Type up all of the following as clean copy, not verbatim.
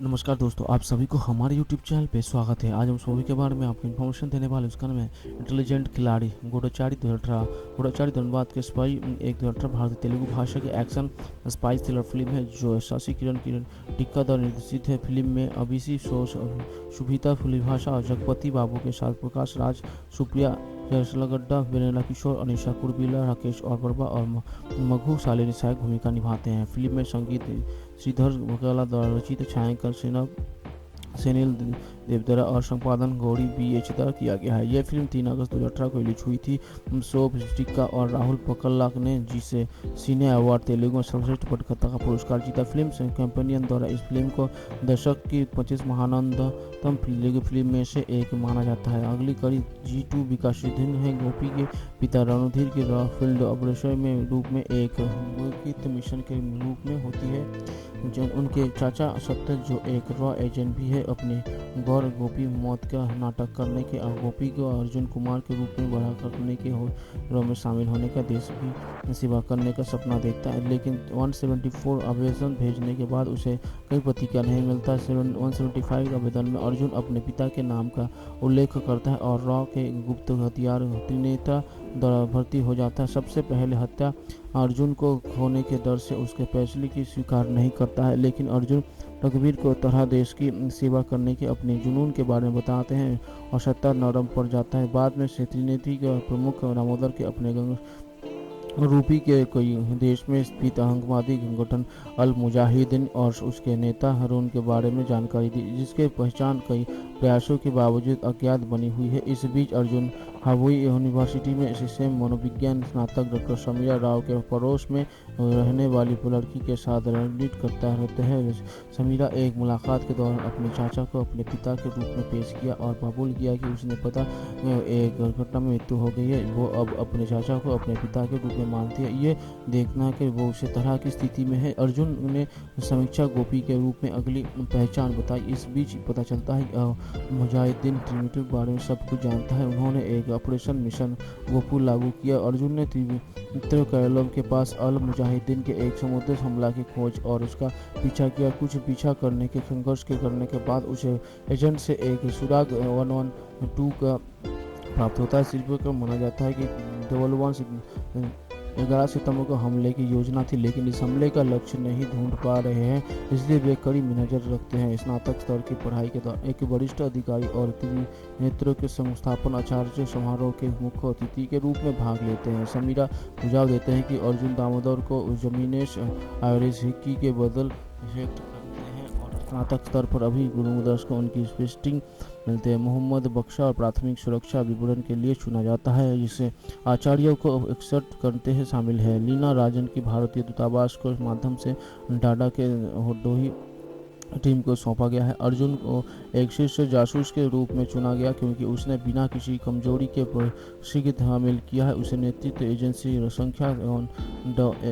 नमस्कार दोस्तों, आप सभी को हमारे यूट्यूब चैनल पे स्वागत है। आज हम इस मूवी के बारे में आपको इन्फॉर्मेशन देने वाले हैं। उसका नाम है इंटेलिजेंट खिलाड़ी गूढ़चारी 2018। गूढ़चारी धनबाद के सिपाही एक 2018 भारतीय तेलुगु भाषा की एक्शन स्पाई थ्रिलर फिल्म है जो शशि किरण किरण टिक्का द्वारा निर्देशित है। फिल्म में अभिषेक शुभिता फुलीभाषा और जगपति बाबू के साथ प्रकाश राज, सुप्रिया जयसलगड्डा, वेनेला किशोर, अनिशा कुरबिला, राकेश और वर्मा और मघु साले ने सहायक भूमिका निभाते हैं। फिल्म में संगीत श्रीधर वकाला द्वारा रचित, छायांकन सेनिल देवदरा और संपादन गौरी बी एच द्वारा किया गया है। यह फिल्म 3 अगस्त 2018 को रिलीज हुई थी। शोभ टिक्का और राहुल पकल्लाक ने जिसे सीने अवार्ड तेलुगु में सर्वश्रेष्ठ पटकथा का पुरस्कार जीता। फिल्म से कंपेनियन द्वारा इस फिल्म को दशक की 25 महानतम तेलुगु फिल्म में से एक माना जाता है। अगली कड़ी G2 विकासशील है। गोपी के पिता रणधीर की फील्ड ऑपरेशन में रूप में एक मिशन के रूप में होती है। उनके चाचा सत्य जो एक रॉ एजेंट भी है, अपने गौर गोपी मौत का नाटक करने के और गोपी को अर्जुन कुमार के रूप में बड़ा करने के रो में शामिल होने का, देश की सेवा करने का सपना देखता है। लेकिन 174 आवेदन भेजने के बाद उसे कोई प्रतिक्रिया नहीं मिलता। 175 आवेदन में अर्जुन अपने पिता के नाम का उल्लेख करता है और रॉ के गुप्त हथियार त्रिनेता द्वारा भर्ती हो जाता है। सबसे पहले हत्या अर्जुन को खोने के डर से उसके फैसले की स्वीकार नहीं करता है, लेकिन अर्जुन रघुवीर को तरह देश की सेवा करने के अपने जुनून के बारे में बताते हैं और सत्ता नरम पड़ जाता है। बाद में से त्रिनेत्री के प्रमुख दामोदर के अपने रूपी के कई देश में स्थित आतंकवादी संगठन अल मुजाहिदीन और उसके नेता हारून के बारे में जानकारी दी, जिसके पहचान कई प्रयासों के बावजूद अज्ञात बनी हुई है। इस बीच अर्जुन हावुई यूनिवर्सिटी में सिस्टम मनोविज्ञान स्नातक डॉक्टर समीरा राव के पड़ोस में रहने वाली लड़की के साथ रणनीति करता रहता है। समीरा एक मुलाकात के दौरान अपने चाचा को अपने पिता के रूप में पेश किया और कबूल किया कि उसने पता एक दुर्घटना में मृत्यु हो गई है। वो अब अपने चाचा को अपने पिता के रूप में मानती है। ये देखना कि वो उसी तरह की स्थिति में है। अर्जुन ने समीक्षा गोपी के रूप में अगली पहचान बताई। इस बीच पता चलता है मुजाहिदीन ट्रिनिटी के बारे में सब कुछ जानता है। उन्होंने एक ऑपरेशन मिशन गोपू लागू किया। अर्जुन ने उत्तर केरलम के पास अल मुजाहिदीन के एक समुद्री हमला की खोज और उसका पीछा किया। कुछ पीछा करने के संघर्ष के करने के बाद उसे एजेंट से एक सुराग 112 का प्राप्त होता है। सिर्फ का माना जाता है कि 11 सितंबर को हमले की योजना थी, लेकिन इस हमले का लक्ष्य नहीं ढूंढ पा रहे हैं, इसलिए वे कड़ी नजर रखते हैं। स्नातक स्तर की पढ़ाई के दौरान एक वरिष्ठ अधिकारी और त्रिनेत्रों के संस्थापन आचार्य समारोह के मुख्य अतिथि के रूप में भाग लेते हैं। समीरा सुझाव देते हैं कि अर्जुन दामोदर को जमीनेश आयरिस हिक्की के बदल नियुक्त करते हैं और स्नातक स्तर पर अभी गुरुदर्श को उनकी स्पेस्टिंग मिलते हैं। मोहम्मद बख्शा और प्राथमिक सुरक्षा विवरण के लिए चुना जाता है, जिसे आचार्यों को 61 करते हैं शामिल है। लीना राजन की भारतीय दूतावास के माध्यम से डाडा के होडोही टीम को सौंपा गया है। अर्जुन को एक शीर्ष जासूस के रूप में चुना गया क्योंकि उसने बिना किसी कमजोरी के शीघ्र शामिल किया है। उसे नेतृत्व एजेंसी संख्या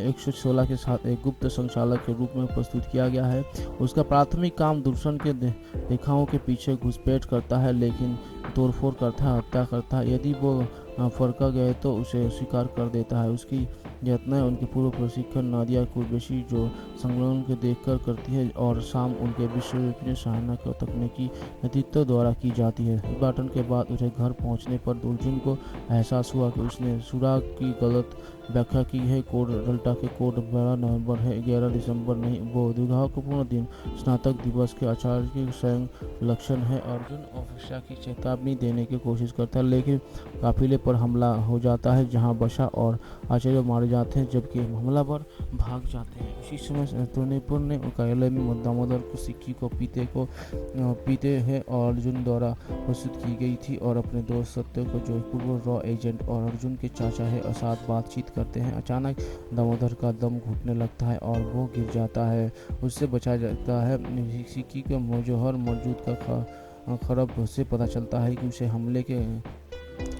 116 के साथ एक गुप्त संचालक के रूप में प्रस्तुत किया गया है। उसका प्राथमिक काम दूषण के देखाओं के पीछे घुसपैठ करता है, लेकिन तोड़फोड़ करता है, हत्या करता है। यदि वो फरका गए तो उसे स्वीकार कर देता है। उसकी यत्न उनके पूर्व प्रशिक्षण नादिया कुरैशी जो संलग्न को देखकर करती है और शाम उनके विश्वसनीय सहायता को तकनीकी नेतृत्व द्वारा की जाती है। उद्घाटन के बाद उसे घर पहुंचने पर अर्जुन को एहसास हुआ कि उसने सुराग की गलत व्याख्या की है। कोड डेल्टा के कोड 12 नवंबर है, 11 दिसंबर नहीं। वो दुर्भाग्यपूर्ण दिन स्नातक दिवस के आचार्य की स्वयं लक्षण है। अर्जुन ऑफिसर की चेतावनी देने की कोशिश करता है, लेकिन काफिले पर हमला हो जाता है जहां बशा और आचार्य मारे जाते हैं जबकि हमलावर भाग जाते हैं। उसी समय त्रिनेत्र ने कार्यालय में दामोदर को सिक्की को पीते हैं और अर्जुन द्वारा प्रस्तुत की गई थी और अपने दोस्त सत्य को जो पूर्व रॉ एजेंट और अर्जुन के चाचा है साथ बातचीत करते हैं। अचानक दामोदर का दम घुटने लगता है और वो गिर जाता है। उससे बचा जाता है। सिक्की के मुजोहर मौजूद का खरब से पता चलता है कि उसे हमले के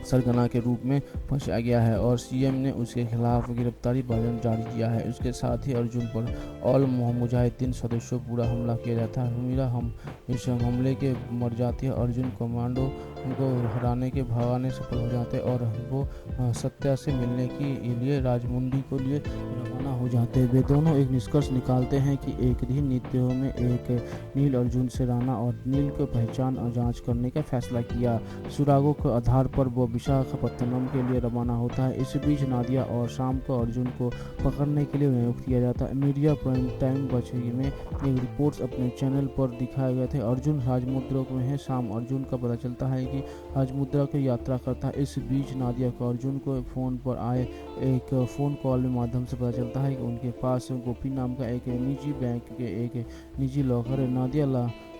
सरगना के रूप में फंसाया गया है और सीएम ने उसके खिलाफ गिरफ्तारी वारंट जारी किया है। उसके साथ ही अर्जुन पर ऑल मुजाहिदीन सदस्यों पूरा हमला किया जाता है। मीरा हम इस हमले के मर जाती है। अर्जुन कमांडो को हराने के भगाने सफल हो जाते हैं और वो सत्या से मिलने के लिए राजमुंडी को लिए रवाना हो जाते हैं। वे दोनों एक निष्कर्ष निकालते हैं कि एक ही नृत्यों में एक नील अर्जुन से राणा और नील को पहचान और जांच करने का फैसला किया। सुरागों के आधार पर वो विशाखापत्तनम के लिए रवाना होता है। इस बीच नादिया और शाम को अर्जुन को पकड़ने के लिए नियुक्त किया जाता है। मीडिया प्राइम टाइम बचगी में एक रिपोर्ट्स अपने चैनल पर दिखाए गए थे। अर्जुन राजमुद्रा में है। शाम अर्जुन का पता चलता है कि राजमुद्रा की यात्रा करता है। इस बीच नादिया को अर्जुन को फ़ोन पर आए एक फ़ोन कॉल के माध्यम से पता चलता है कि उनके पास गोपी नाम का एक निजी बैंक के एक निजी लॉकर है। नादिया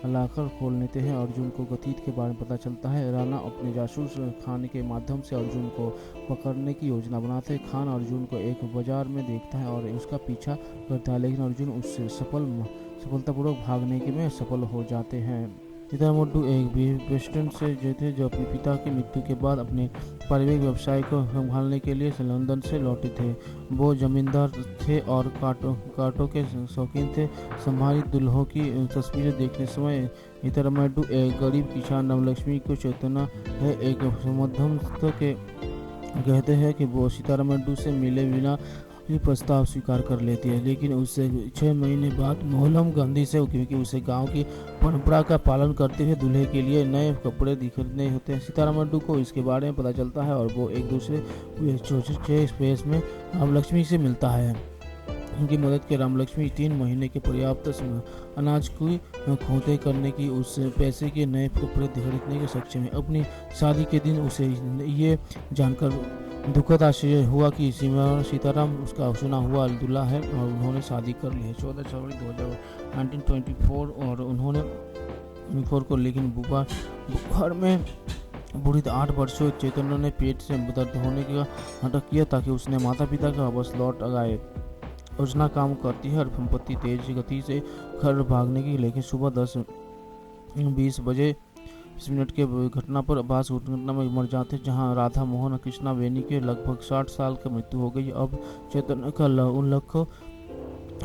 लाकर खोल लेते हैं। अर्जुन को गतित के बारे में पता चलता है। राणा अपने जासूस खान के माध्यम से अर्जुन को पकड़ने की योजना बनाते हैं। खान अर्जुन को एक बाजार में देखता है और उसका पीछा करता है, लेकिन अर्जुन उससे सफलतापूर्वक भागने के में सफल हो जाते हैं। सीतारामड्डू एक वेस्टर्न से जो थे जो अपने पिता की मृत्यु के बाद अपने पारिवारिक व्यवसाय को संभालने के लिए लंदन से लौटे थे। वो जमींदार थे और कांटों के शौकीन थे। संभावित दुल्हों की तस्वीरें देखने समय सीतारामड्डू एक गरीब किसान नवलक्ष्मी को चेतना है। एक मध्यम के कहते हैं कि वो सीतारामड्डू से मिले बिना ये प्रस्ताव स्वीकार कर लेती है, लेकिन उससे 6 महीने बाद मोहल्लम गांधी से, क्योंकि उसे गांव की परंपरा का पालन करते हुए दूल्हे के लिए नए कपड़े खरीदने होते हैं। सीतारामड्डू को इसके बारे में पता चलता है और वो एक दूसरे स्पेस में रामलक्ष्मी से मिलता है। उनकी मदद के रामलक्ष्मी 3 महीने के पर्याप्त अनाज की खोते करने की उस पैसे के नए कपड़े खरीदने के सक्षम है। अपनी शादी के दिन उसे ये जानकर दुखद आश्चर्य हुआ कि सीताराम उसका चुना हुआ दूल्हा है और उन्होंने शादी कर ली है। 14 फरवरी 1924 और उन्होंने 4 को, लेकिन बुखार में बूढ़ी 8 वर्षों चैतन्य ने पेट से दर्द होने का नाटक किया ताकि उसने माता पिता का वापस लौट आए। योजना काम करती है और संपत्ति तेज गति से घर भागने की, लेकिन सुबह 10:20 बजे 20 मिनट के घटना पर बस दुर्घटना में मर जाते, जहां राधा मोहन कृष्णा बेनी के लगभग 60 साल की मृत्यु हो गई। अब चैतन्य का उल्लेख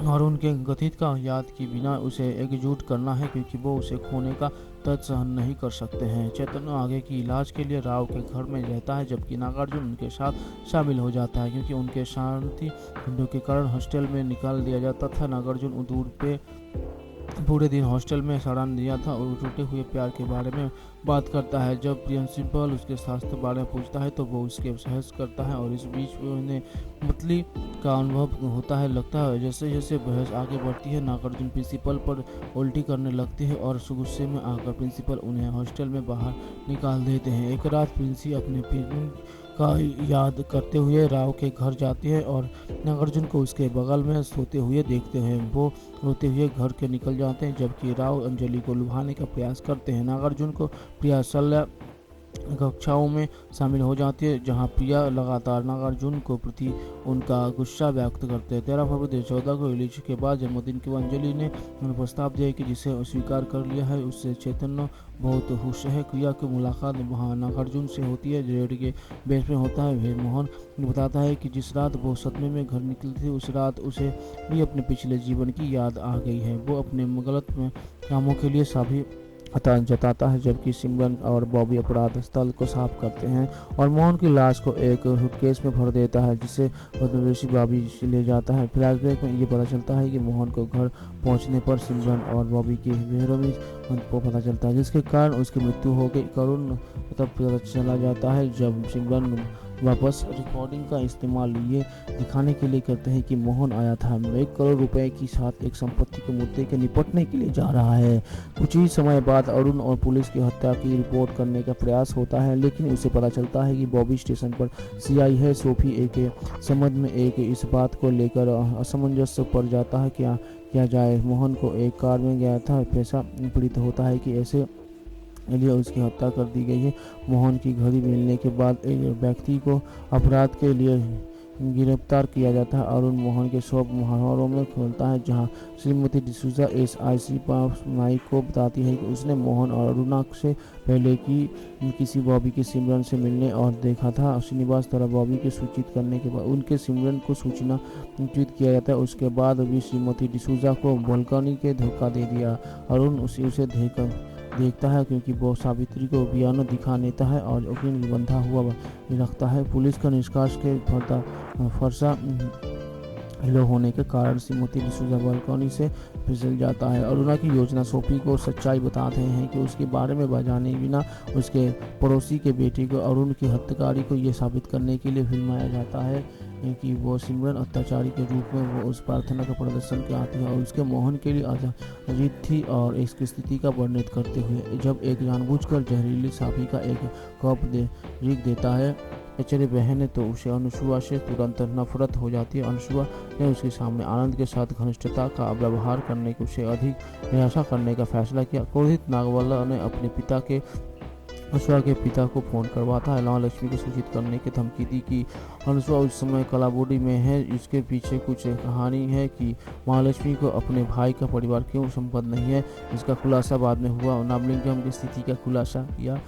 और उनके गतित का याद के बिना उसे एकजुट करना है, क्योंकि वो उसे खोने का दर्द सहन नहीं कर सकते हैं। चैतन्य आगे की इलाज के लिए राव के घर में रहता है, जबकि नागार्जुन उनके साथ शामिल हो जाता है, क्योंकि उनके शांति के कारण हॉस्टल में निकाल दिया जाता था। नागार्जुन दूर पे पूरे दिन हॉस्टल में सड़ा दिया था और टूटे हुए प्यार के बारे में बात करता है। जब प्रिंसिपल उसके स्वास्थ्य के बारे में पूछता है तो वो उसके बहस करता है और इस बीच उन्हें मतली का अनुभव होता है। लगता है जैसे जैसे बहस आगे बढ़ती है, नागार्जुन प्रिंसिपल पर उल्टी करने लगते हैं और गुस्से में आकर प्रिंसिपल उन्हें हॉस्टल में बाहर निकाल देते हैं। एक रात प्रिंसी अपने पिता का याद करते हुए राव के घर जाती है और नागार्जुन को उसके बगल में सोते हुए देखते हैं। वो रोते हुए घर के निकल जाते हैं, जबकि राव अंजलि को लुभाने का प्रयास करते हैं। नागार्जुन को प्रिया शल्य कक्षाओं में शामिल हो जाती है, जहां प्रिया लगातार नागार्जुन को प्रति उनका गुस्सा व्यक्त करते हैं। 13 फरवरी 2014 को रिलीज के बाद जन्मदिन के अंजलि ने प्रस्ताव दिया कि जिसे स्वीकार कर लिया है उससे चैतन्य बहुत खुश है। प्रिया की मुलाकात वहाँ नागार्जुन से होती है, रेड के बेस में होता है। मोहन बताता है कि जिस रात वो सदमे में घर निकली थी उस रात उसे भी अपने पिछले जीवन की याद आ गई है। वो अपने गलत कामों के लिए सभी जताता है, जबकि सिमरन और बॉबी अपराध स्थल को साफ करते हैं और मोहन की लाश को एक सूटकेस में भर देता है, जिसे बदमाशी बॉबी ले जाता है। फ्लैशबैक में ये पता चलता है कि मोहन को घर पहुंचने पर सिमरन और बॉबी की बेरहमी को पता चलता है, जिसके कारण उसकी मृत्यु हो गई। करुण तब पता चला जाता है जब सिमरन वापस रिकॉर्डिंग का इस्तेमाल ये दिखाने के लिए करते हैं कि मोहन आया था 1 करोड़ रुपए के साथ एक संपत्ति के मुद्दे के निपटने के लिए जा रहा है। कुछ ही समय बाद अरुण और पुलिस की हत्या की रिपोर्ट करने का प्रयास होता है, लेकिन उसे पता चलता है कि बॉबी स्टेशन पर सीआई है। सोफी एक समझ में एक इस बात को लेकर असमंजस पड़ जाता है क्या किया जाए। मोहन को एक कार में गया था, पैसा पीड़ित होता है कि ऐसे लिए उसकी हत्या कर दी गई है। मोहन की घड़ी मिलने के बाद एक व्यक्ति को अपराध के लिए गिरफ्तार किया जाता है। अरुण मोहन के शॉप मुहावरों में खोलता है, जहां श्रीमती डिसूजा SIC माइक को बताती है कि उसने मोहन और अरुणा से पहले की किसी बॉबी के सिमरन से मिलने और देखा था। श्रीनिवास द्वारा बॉबी के सूचित करने के बाद उनके सिमरन को सूचना ट्वीट किया जाता है। उसके बाद भी श्रीमती डिसूजा को बालकनी के धोखा दे दिया। अरुण उसे देखता है क्योंकि वो सावित्री को पियानो दिखा देता है और उकील बंधा हुआ रखता है। पुलिस का निष्कर्ष के फरसा लो होने के कारण श्रीमती डिसूजा बालकनी से फिसल जाता है। अरुणा की योजना सोफी को सच्चाई बताते हैं कि उसके बारे में जाने बिना उसके पड़ोसी के बेटे को अरुण की हत्याकारी को ये साबित करने के लिए फिल्माया जाता है कि वो सिमरन अत्याचारी के रूप में वो उस प्रार्थना का प्रदर्शन के आती है और उसके मोहन के लिए अजीत थी और इसकी स्थिति का वर्णन करते हुए जब एक जानबूझकर जहरीली साफी का एक कप रिक देता है बेचारी बहन है तो उसे अनुसुआ से तुरंत नफरत हो जाती है। अनुसुआ ने उसके सामने आनंद के साथ घनिष्ठता का व्यवहार करने को उसे अधिक निराशा करने का फैसला किया। क्रोधित नागवाला ने अपने पिता के अनुसुआ के पिता को फोन करवाता है, महालक्ष्मी को सूचित करने की धमकी दी कि अनुसुआ उस समय कलाबोडी में है। इसके पीछे कुछ कहानी है कि महालक्ष्मी को अपने भाई का परिवार क्यों संबंध नहीं है। इसका खुलासा बाद में हुआ। नाबलिंगम की स्थिति का खुलासा किया।